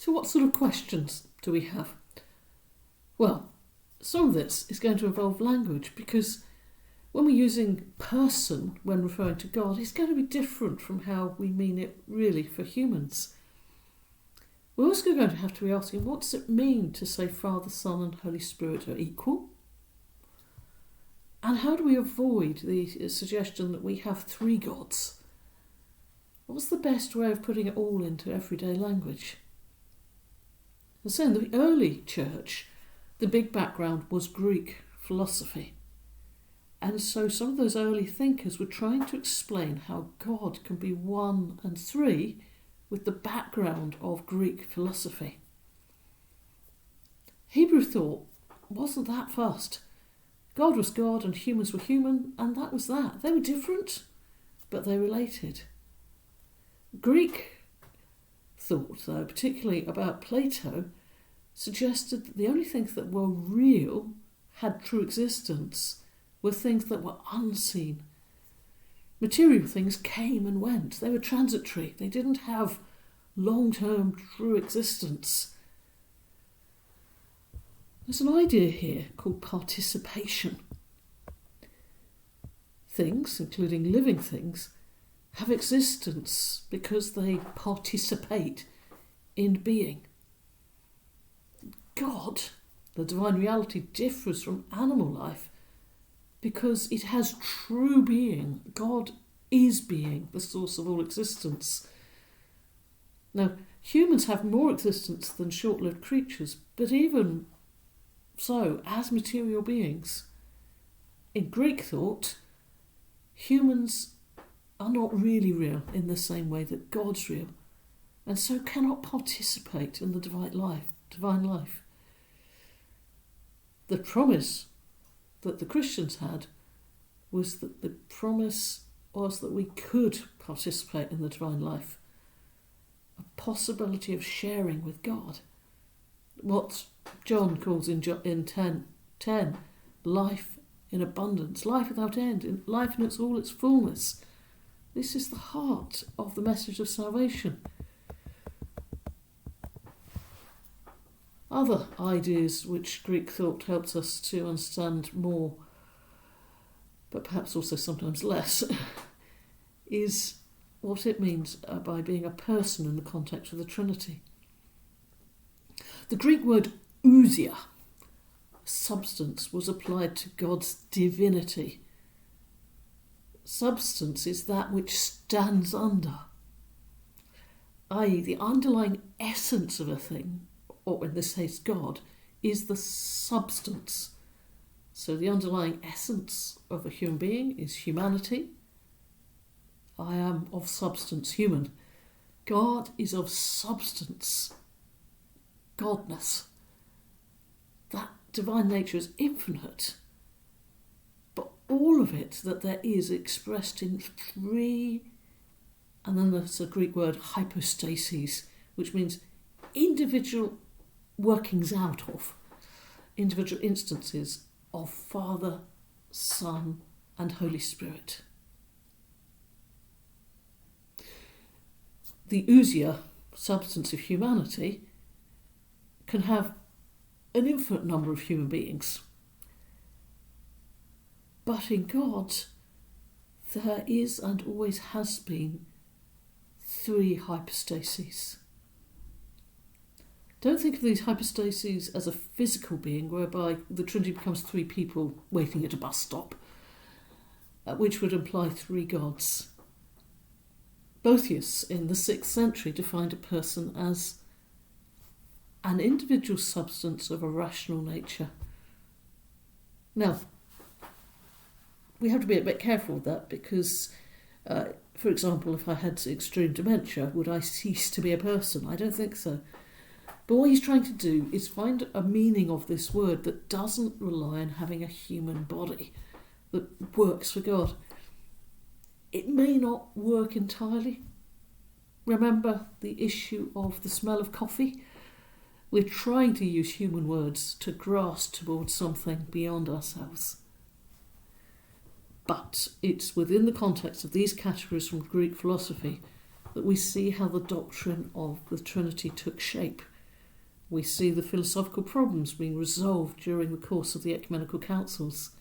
So what sort of questions do we have? Well, some of this is going to involve language, because when we're using person when referring to God, it's going to be different from how we mean it really for humans. We're also going to have to be asking, what does it mean to say Father, Son and Holy Spirit are equal? And how do we avoid the suggestion that we have three gods? What's the best way of putting it all into everyday language? And so in the early church, the big background was Greek philosophy. And so some of those early thinkers were trying to explain how God can be one and three with the background of Greek philosophy. Hebrew thought wasn't that fast. God was God and humans were human, and that was that. They were different, but they related. Greek thought, though, particularly about Plato, suggested that the only things that were real, had true existence, were things that were unseen. Material things came and went. They were transitory. They didn't have long-term true existence. There's an idea here called participation. Things, including living things, have existence because they participate in being. God, the divine reality, differs from animal life because it has true being. God is being, the source of all existence. Now, humans have more existence than short-lived creatures, but even so, as material beings, in Greek thought, humans are not really real in the same way that God's real, and so cannot participate in the divine life. The promise that the Christians had was that the promise was that we could participate in the divine life, a possibility of sharing with God. What John calls in 10:10, life in abundance, life without end, life in all its fullness. This is the heart of the message of salvation. Other ideas which Greek thought helps us to understand more, but perhaps also sometimes less, is what it means by being a person in the context of the Trinity. The Greek word ousia, substance, was applied to God's divinity. Substance is that which stands under, i.e. the underlying essence of a thing, or in this case God, is the substance. So the underlying essence of a human being is humanity. I am of substance, human. God is of substance, godness. That divine nature is infinite, but all of it that there is expressed in three, and then there's a Greek word hypostases, which means individual workings out of, individual instances of Father, Son and Holy Spirit. The ousia, substance of humanity, can have an infinite number of human beings. But in God, there is and always has been three hypostases. Don't think of these hypostases as a physical being whereby the Trinity becomes three people waiting at a bus stop, which would imply three gods. Boethius in the 6th century defined a person as an individual substance of a rational nature. Now, we have to be a bit careful with that because, for example, if I had extreme dementia, would I cease to be a person? I don't think so. But what he's trying to do is find a meaning of this word that doesn't rely on having a human body that works for God. It may not work entirely. Remember the issue of the smell of coffee? We're trying to use human words to grasp towards something beyond ourselves. But it's within the context of these categories from Greek philosophy that we see how the doctrine of the Trinity took shape We see the philosophical problems being resolved during the course of the ecumenical councils.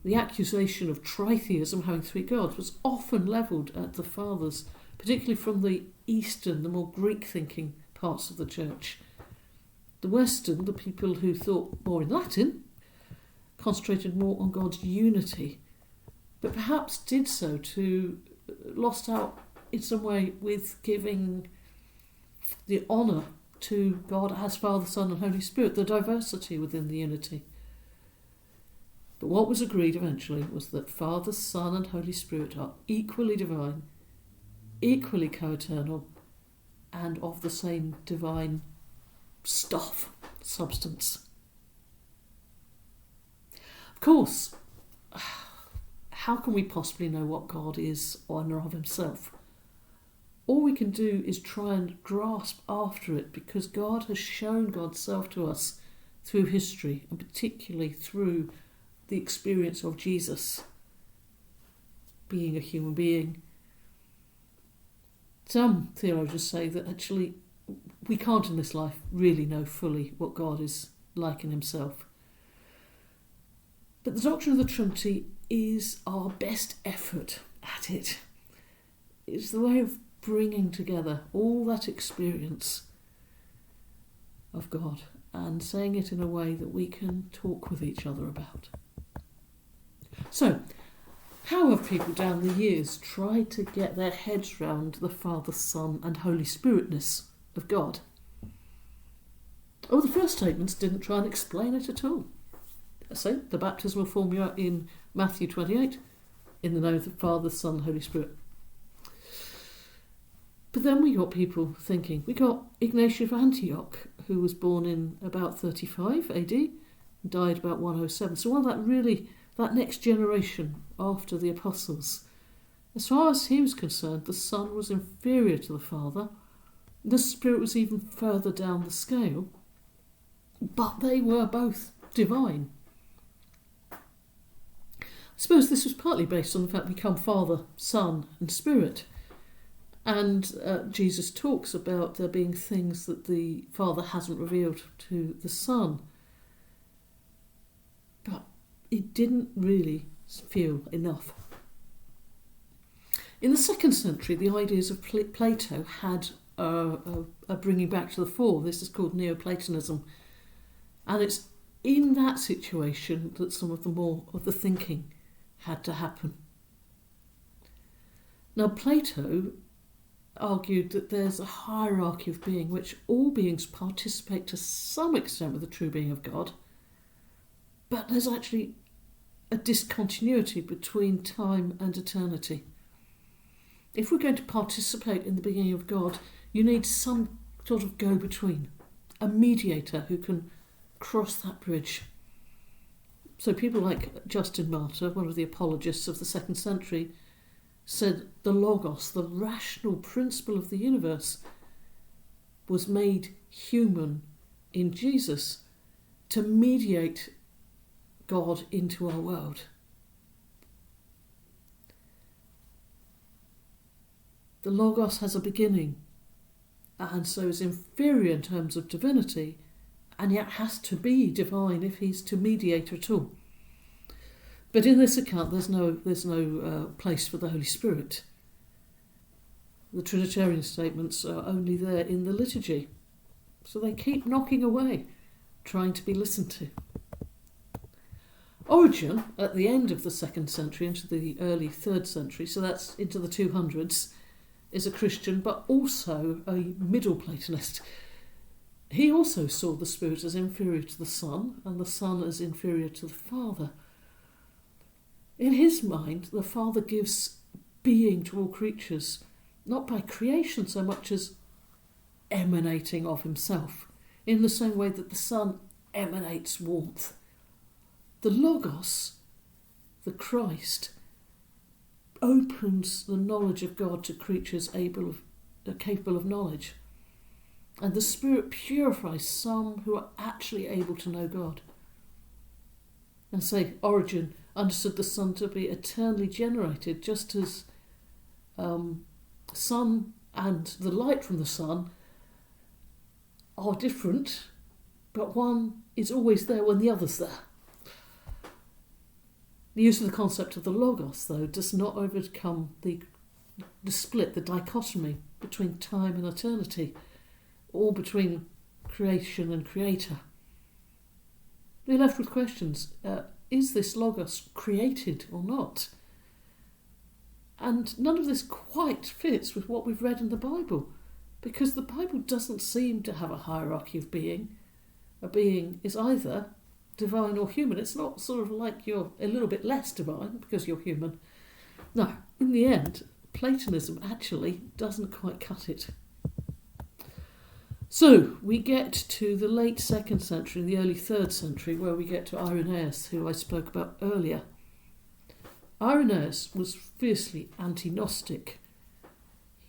The accusation of tritheism, having three gods, was often levelled at the fathers, particularly from the Eastern, the more Greek-thinking parts of the church. The Western, the people who thought more in Latin, concentrated more on God's unity, but perhaps did so to lost out in some way with giving the honour to God as Father, Son and Holy Spirit, the diversity within the unity. But what was agreed eventually was that Father, Son and Holy Spirit are equally divine, equally co-eternal, and of the same divine stuff, substance. Of course, how can we possibly know what God is or know of himself? All we can do is try and grasp after it, because God has shown God's self to us through history, and particularly through the experience of Jesus being a human being. Some theologians say that actually we can't in this life really know fully what God is like in himself. But the doctrine of the Trinity is our best effort at it. It's the way of bringing together all that experience of God and saying it in a way that we can talk with each other about. So, how have people down the years tried to get their heads round the Father, Son and Holy Spiritness of God? Oh, the first statements didn't try and explain it at all. So, the baptismal formula in Matthew 28, in the name of the Father, Son and Holy Spirit. But then we got people thinking. We got Ignatius of Antioch, who was born in about 35 AD, died about 107. So that next generation after the apostles, as far as he was concerned, the Son was inferior to the Father. The Spirit was even further down the scale, but they were both divine. I suppose this was partly based on the fact we become Father, Son and Spirit. And Jesus talks about there being things that the Father hasn't revealed to the Son. But it didn't really feel enough. In the 2nd century, the ideas of Plato had a bringing back to the fore. This is called Neoplatonism. And it's in that situation that some of the thinking had to happen. Now, Plato argued that there's a hierarchy of being, which all beings participate to some extent with the true being of God, but there's actually a discontinuity between time and eternity. If we're going to participate in the being of God, you need some sort of go-between, a mediator who can cross that bridge. So people like Justin Martyr, one of the apologists of the 2nd century, said the Logos, the rational principle of the universe, was made human in Jesus to mediate God into our world. The Logos has a beginning, and so is inferior in terms of divinity, and yet has to be divine if he's to mediate at all. But in this account, there's no place for the Holy Spirit. The Trinitarian statements are only there in the liturgy, so they keep knocking away, trying to be listened to. Origen, at the end of the 2nd century, into the early 3rd century, so that's into the 200s, is a Christian, but also a Middle Platonist. He also saw the Spirit as inferior to the Son, and the Son as inferior to the Father. In his mind, the Father gives being to all creatures, not by creation so much as emanating of himself, in the same way that the Son emanates warmth. The Logos, the Christ, opens the knowledge of God to creatures capable of knowledge. And the Spirit purifies some who are actually able to know God. And say, Origen understood the Son to be eternally generated, just as sun and the light from the sun are different, but one is always there when the other's there. The use of the concept of the logos, though, does not overcome the split, the dichotomy between time and eternity, or between creation and creator. We're left with questions. Is this logos created or not? And none of this quite fits with what we've read in the Bible, because the Bible doesn't seem to have a hierarchy of being. A being is either divine or human. It's not sort of like you're a little bit less divine because you're human. No, in the end, Platonism actually doesn't quite cut it. So we get to the late 2nd century, the early 3rd century, where we get to Irenaeus, who I spoke about earlier. Irenaeus was fiercely anti-Gnostic.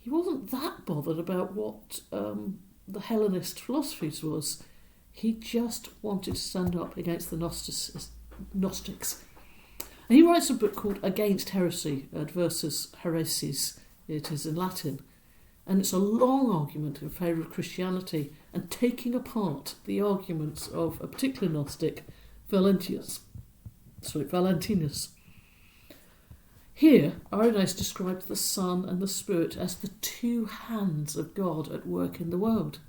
He wasn't that bothered about what the Hellenist philosophies was. He just wanted to stand up against the Gnostics. And he writes a book called Against Heresy, Adversus Heresies, it is in Latin. And it's a long argument in favour of Christianity and taking apart the arguments of a particular Gnostic, Valentinus. Here, Irenaeus describes the Son and the Spirit as the two hands of God at work in the world,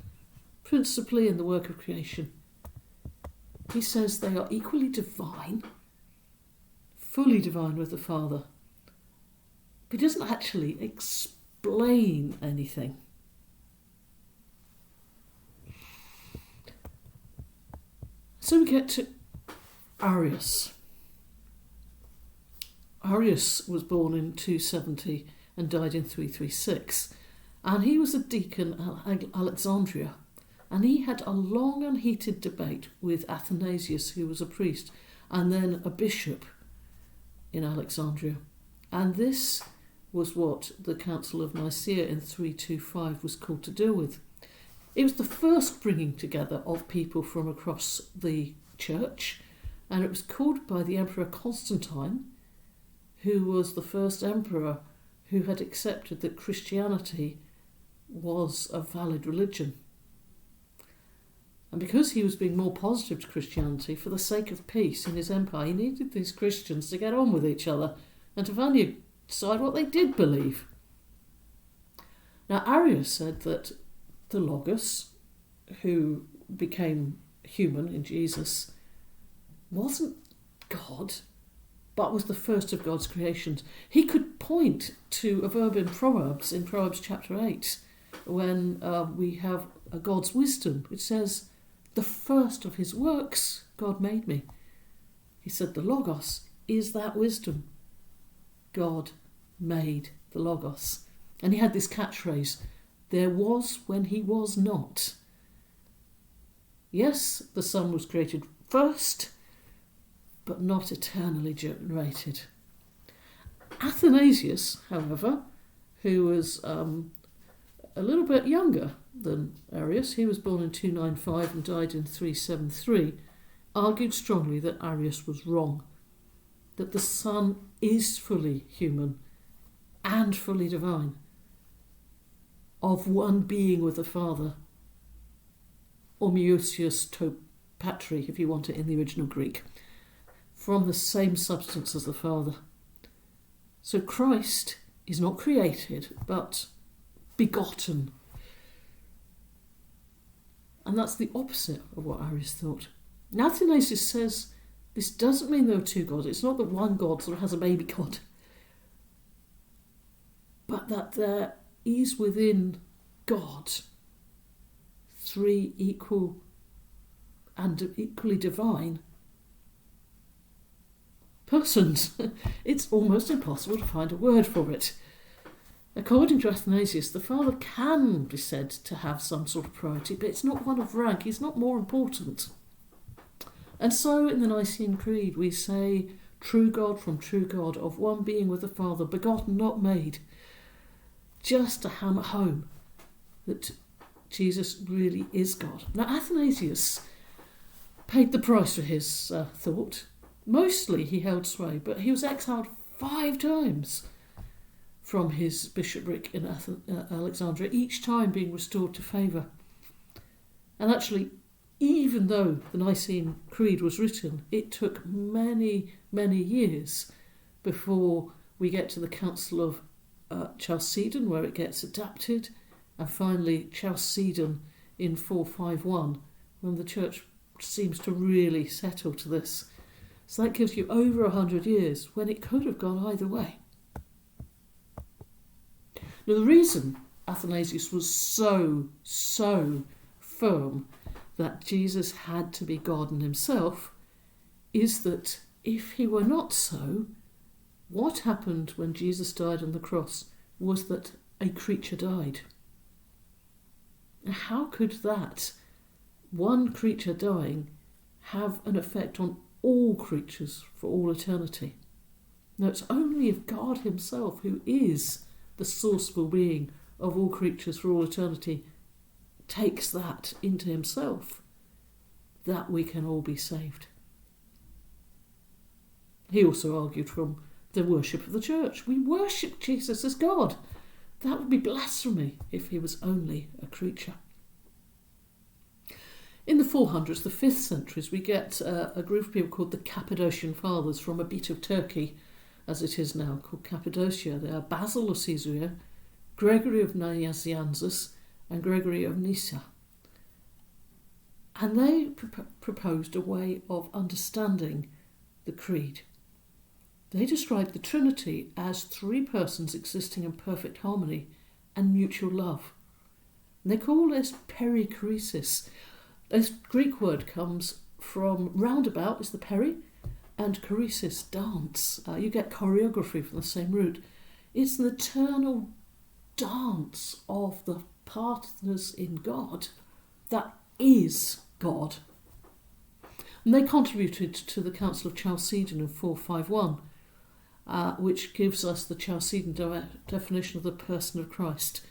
principally in the work of creation. He says they are equally divine, fully divine with the Father. But he doesn't actually explain anything. So we get to Arius. Arius was born in 270 and died in 336, and he was a deacon at Alexandria, and he had a long and heated debate with Athanasius, who was a priest and then a bishop in Alexandria. And this was what the Council of Nicaea in 325 was called to deal with. It was the first bringing together of people from across the church, and it was called by the Emperor Constantine, who was the first emperor who had accepted that Christianity was a valid religion. And because he was being more positive to Christianity, for the sake of peace in his empire, he needed these Christians to get on with each other and to finally decide what they did believe. Now, Arius said that the Logos, who became human in Jesus, wasn't God, but was the first of God's creations. He could point to a verb in Proverbs chapter 8, when we have a God's wisdom. It says, the first of his works God made me. He said the Logos is that wisdom. God made the Logos. And he had this catchphrase, there was when he was not. Yes, the Son was created first, but not eternally generated. Athanasius, however, who was a little bit younger than Arius, he was born in 295 and died in 373, argued strongly that Arius was wrong, that the Son is fully human and fully divine, of one being with the Father, homoousios to patri, if you want it in the original Greek, from the same substance as the Father. So Christ is not created, but begotten. And that's the opposite of what Arius thought. Now, Athanasius says this doesn't mean there are two gods. It's not that one God sort of has a baby God, but that there is within God three equal and equally divine persons. It's almost impossible to find a word for it. According to Athanasius, the Father can be said to have some sort of priority, but it's not one of rank. He's not more important. And so in the Nicene Creed we say, true God from true God, of one being with the Father, begotten, not made, just to hammer home that Jesus really is God. Now, Athanasius paid the price for his thought. Mostly he held sway, but he was exiled 5 times from his bishopric in Alexandria, each time being restored to favour. And actually, even though the Nicene Creed was written, it took many, many years before we get to the Council of Chalcedon, where it gets adapted, and finally Chalcedon in 451, when the Church seems to really settle to this. So that gives you over 100 years, when it could have gone either way. Now, the reason Athanasius was so firm that Jesus had to be God in himself is that if he were not so, what happened when Jesus died on the cross was that a creature died. How could that one creature dying have an effect on all creatures for all eternity? Now, it's only if God himself, who is the sourceful being of all creatures for all eternity, takes that into himself, that we can all be saved. He also argued from the worship of the church. We worship Jesus as God. That would be blasphemy if he was only a creature. In the 400s, the 5th centuries, we get a group of people called the Cappadocian Fathers from a bit of Turkey, as it is now, called Cappadocia. They are Basil of Caesarea, Gregory of Nazianzus, and Gregory of Nyssa. And they proposed a way of understanding the Creed. They described the Trinity as three persons existing in perfect harmony and mutual love. And they call this perichoresis. This Greek word comes from roundabout, is the peri, and choresis, dance. You get choreography from the same root. It's an eternal dance of the partners in God that is God. And they contributed to the Council of Chalcedon in 451, which gives us the Chalcedon definition of the person of Christ.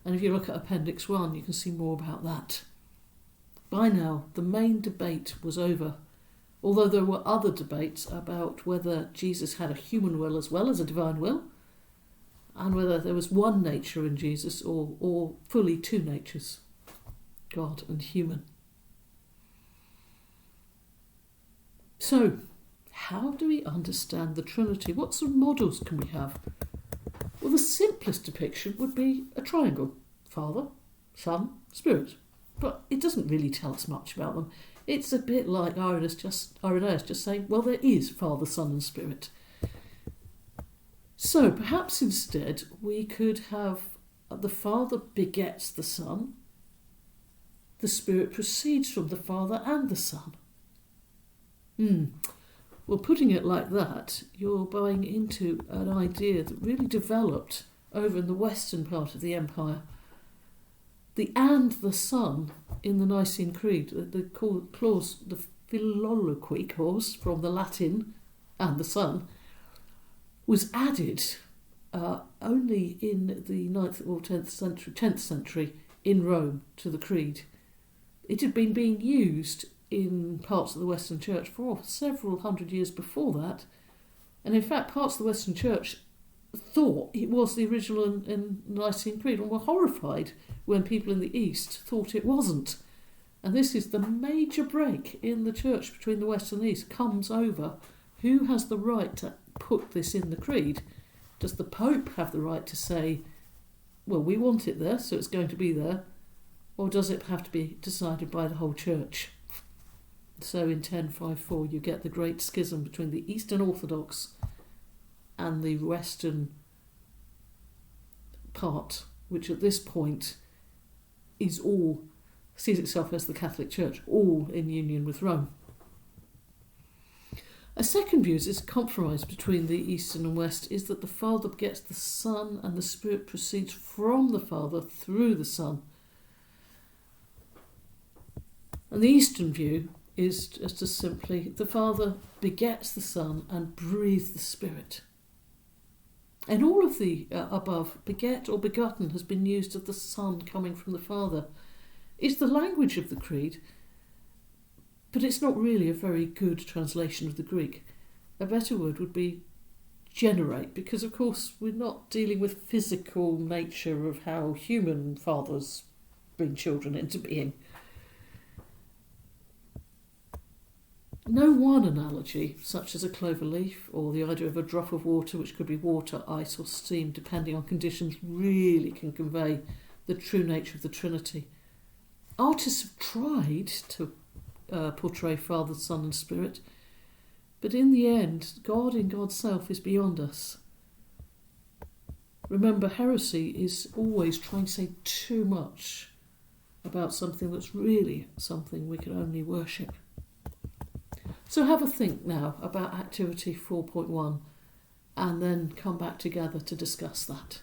And if you look at Appendix 1, you can see more about that. By now, the main debate was over, although there were other debates about whether Jesus had a human will as well as a divine will, and whether there was one nature in Jesus or fully two natures, God and human. So, how do we understand the Trinity? What sort of models can we have? Well, the simplest depiction would be a triangle: Father, Son, Spirit. But it doesn't really tell us much about them. It's a bit like Irenaeus just saying, well, there is Father, Son and Spirit. So perhaps instead we could have the Father begets the Son, the Spirit proceeds from the Father and the Son. Well, putting it like that, you're buying into an idea that really developed over in the western part of the empire. The and the Son in the Nicene Creed, the clause, the philoloquy clause from the Latin and the Son, was added only in the 9th or 10th century in Rome to the Creed. It had been being used in parts of the Western Church for several hundred years before that, and in fact parts of the Western Church thought it was the original in Nicene Creed and were horrified when people in the East thought it wasn't. And this is the major break in the Church between the West and the East, comes over who has the right to put this in the Creed. Does the Pope have the right to say, well, we want it there, so it's going to be there, or does it have to be decided by the whole Church? So in 1054 you get the great schism between the Eastern Orthodox and the Western part, which at this point sees itself as the Catholic Church, all in union with Rome. A second view is compromise between the Eastern and West, is that the Father begets the Son and the Spirit proceeds from the Father through the Son. And the Eastern view is just as simply the Father begets the Son and breathes the Spirit. And all of the above, beget or begotten, has been used of the Son coming from the Father. It's the language of the Creed, but it's not really a very good translation of the Greek. A better word would be generate, because of course we're not dealing with physical nature of how human fathers bring children into being. No one analogy, such as a clover leaf or the idea of a drop of water, which could be water, ice or steam, depending on conditions, really can convey the true nature of the Trinity. Artists have tried to portray Father, Son and Spirit, but in the end, God in God's self is beyond us. Remember, heresy is always trying to say too much about something that's really something we can only worship. So have a think now about activity 4.1 and then come back together to discuss that.